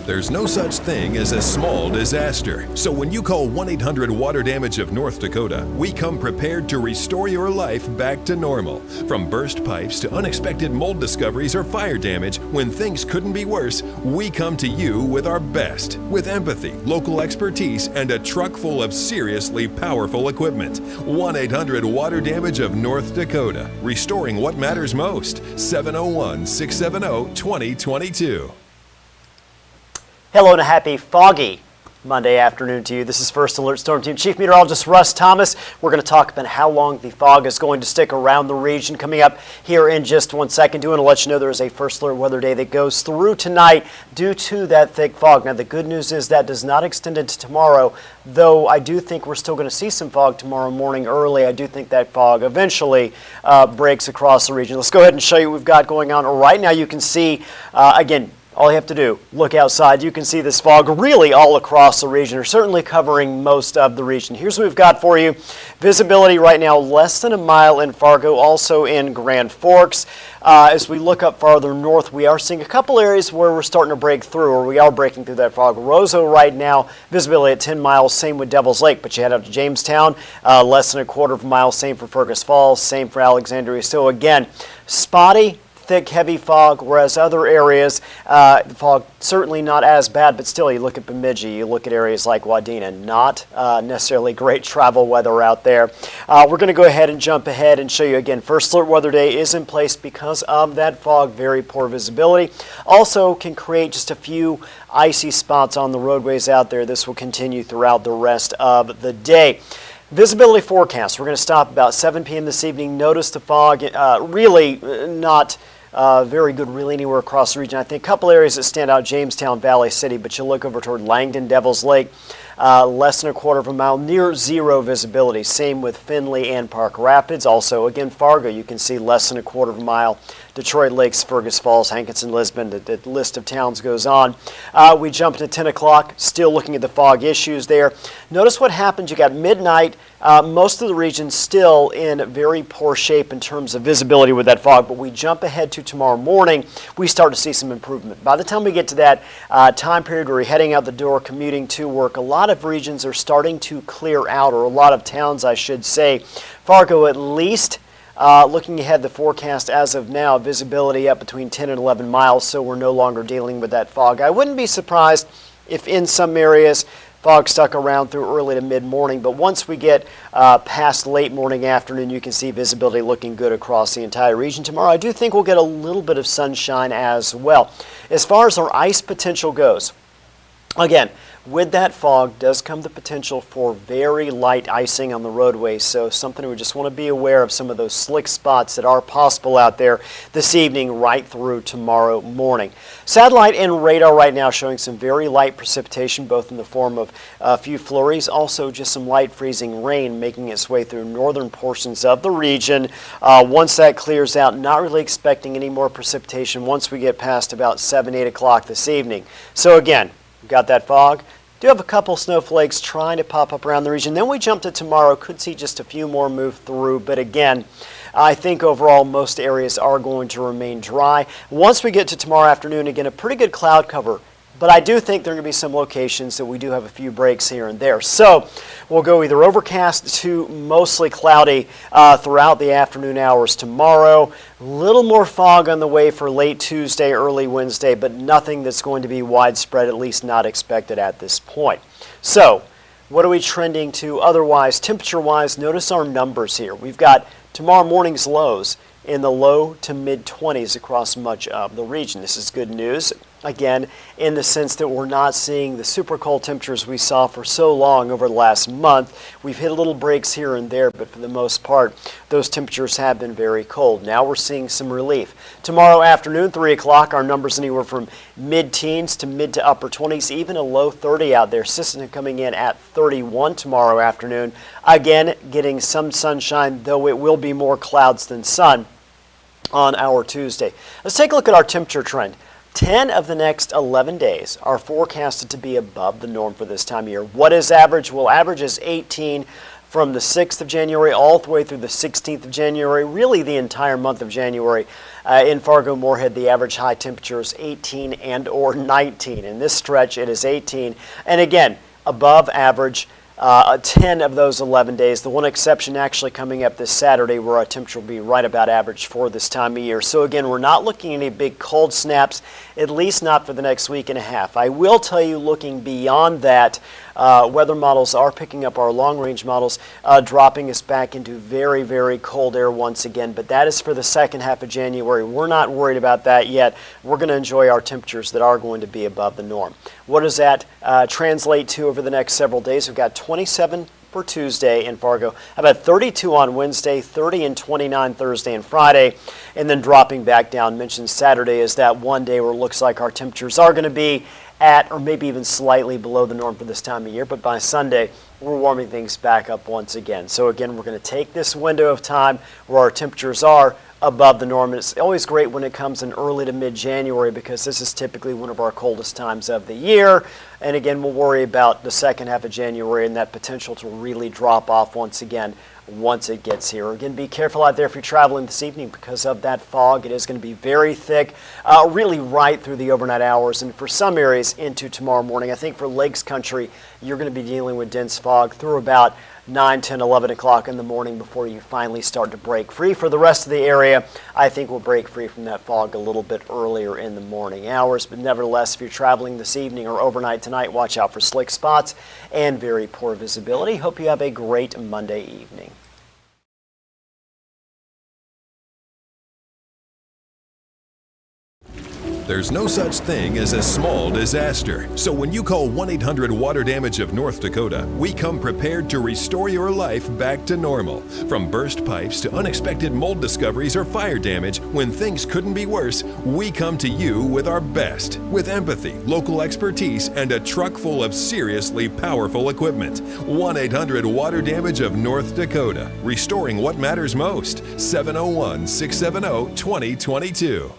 There's no such thing as a small disaster. So when you call 1-800-WATER-DAMAGE of North Dakota, we come prepared to restore your life back to normal. From burst pipes to unexpected mold discoveries or fire damage, when things couldn't be worse, we come to you with our best. With empathy, local expertise, and a truck full of seriously powerful equipment. 1-800-WATER-DAMAGE of North Dakota. Restoring what matters most. 701-670-2022. Hello and a happy foggy Monday afternoon to you. This is First Alert Storm Team Chief Meteorologist Russ Thomas. We're going to talk about how long the fog is going to stick around the region coming up here in just 1 second. Do want to let you know there is a First Alert weather day that goes through tonight due to that thick fog. Now the good news is that does not extend into tomorrow, though I do think we're still going to see some fog tomorrow morning early. I do think that fog eventually breaks across the region. Let's go ahead and show you what we've got going on right now. You can see, again, all you have to do, look outside. You can see this fog really all across the region, or certainly covering most of the region. Here's what we've got for you. Visibility right now less than a mile in Fargo, also in Grand Forks. As we look up farther north, we are seeing a couple areas where we're starting to break through, or we are breaking through that fog. Roseau right now, visibility at 10 miles, same with Devil's Lake. But you head out to Jamestown, less than a quarter of a mile, same for Fergus Falls, same for Alexandria. So again, spotty, thick, heavy fog, whereas other areas, the fog certainly not as bad, but still you look at Bemidji, you look at areas like Wadena, not necessarily great travel weather out there. We're going to go ahead and jump ahead and show you again. First Alert Weather Day is in place because of that fog, very poor visibility. Also can create just a few icy spots on the roadways out there. This will continue throughout the rest of the day. Visibility forecast. We're going to stop about 7 p.m. this evening. Notice the fog, really not very good really anywhere across the region. I think a couple areas that stand out, Jamestown, Valley City, but you look over toward Langdon, Devil's Lake, less than a quarter of a mile, near zero visibility. Same with Findlay and Park Rapids. Also, again, Fargo, you can see less than a quarter of a mile. Detroit Lakes, Fergus Falls, Hankinson, Lisbon, the list of towns goes on. We jump to 10 o'clock, still looking at the fog issues there. Notice what happens. You got midnight. Most of the region still in very poor shape in terms of visibility with that fog, but we jump ahead to tomorrow morning, we start to see some improvement. By the time we get to that time period where you're heading out the door, commuting to work, a lot of regions are starting to clear out, or a lot of towns, I should say. Fargo, at least, looking ahead, the forecast as of now, visibility up between 10 and 11 miles, so we're no longer dealing with that fog. I wouldn't be surprised if in some areas fog stuck around through early to mid-morning, but once we get past late morning, afternoon, you can see visibility looking good across the entire region. Tomorrow, I do think we'll get a little bit of sunshine as well. As far as our ice potential goes, again, with that fog does come the potential for very light icing on the roadways, so something we just want to be aware of, some of those slick spots that are possible out there this evening right through tomorrow morning. Satellite and radar right now showing some very light precipitation, both in the form of a few flurries, also just some light freezing rain making its way through northern portions of the region. Once that clears out, not really expecting any more precipitation once we get past about 7, 8 o'clock this evening. So again, we've got that fog. Do have a couple snowflakes trying to pop up around the region. Then we jump to tomorrow. Could see just a few more move through. But again, I think overall most areas are going to remain dry. Once we get to tomorrow afternoon, again, a pretty good cloud cover. But I do think there are going to be some locations that we do have a few breaks here and there. So we'll go either overcast to mostly cloudy throughout the afternoon hours tomorrow. A little more fog on the way for late Tuesday, early Wednesday, but nothing that's going to be widespread, at least not expected at this point. So what are we trending to otherwise? Temperature-wise, notice our numbers here. We've got tomorrow morning's lows in the low to mid-20s across much of the region. This is good news. Again, in the sense that we're not seeing the super cold temperatures we saw for so long over the last month. We've hit little breaks here and there, but for the most part, those temperatures have been very cold. Now we're seeing some relief. Tomorrow afternoon, 3 o'clock, our numbers anywhere from mid-teens to mid to upper 20s, even a low 30 out there. Sisseton coming in at 31 tomorrow afternoon. Again, getting some sunshine, though it will be more clouds than sun on our Tuesday. Let's take a look at our temperature trend. 10 of the next 11 days are forecasted to be above the norm for this time of year. What is average? Well, average is 18 from the 6th of January all the way through the 16th of January, really the entire month of January. In Fargo-Moorhead, the average high temperature is 18 and or 19. In this stretch, it is 18. And again, above average 10 of those 11 days. The one exception actually coming up this Saturday where our temperature will be right about average for this time of year. So again, we're not looking at any big cold snaps, at least not for the next week and a half. I will tell you, looking beyond that, weather models are picking up, our long-range models, dropping us back into very, very cold air once again. But that is for the second half of January. We're not worried about that yet. We're going to enjoy our temperatures that are going to be above the norm. What does that translate to over the next several days? We've got 27 for Tuesday in Fargo, about 32 on Wednesday, 30 and 29 Thursday and Friday, and then dropping back down. Mentioned Saturday is that one day where it looks like our temperatures are going to be at or maybe even slightly below the norm for this time of year, but by Sunday we're warming things back up once again. So again, we're going to take this window of time where our temperatures are above the norm. And it's always great when it comes in early to mid-January because this is typically one of our coldest times of the year. And again, we'll worry about the second half of January and that potential to really drop off once again once it gets here. Again, be careful out there if you're traveling this evening because of that fog. It is going to be very thick, really right through the overnight hours and for some areas into tomorrow morning. I think for Lakes Country, you're going to be dealing with dense fog through about 9, 10, 11 o'clock in the morning before you finally start to break free. For the rest of the area, I think we'll break free from that fog a little bit earlier in the morning hours. But nevertheless, if you're traveling this evening or overnight tonight, watch out for slick spots and very poor visibility. Hope you have a great Monday evening. There's no such thing as a small disaster. So when you call 1-800-WATER-DAMAGE of North Dakota, we come prepared to restore your life back to normal. From burst pipes to unexpected mold discoveries or fire damage, when things couldn't be worse, we come to you with our best. With empathy, local expertise, and a truck full of seriously powerful equipment. 1-800-WATER-DAMAGE of North Dakota. Restoring what matters most. 701-670-2022.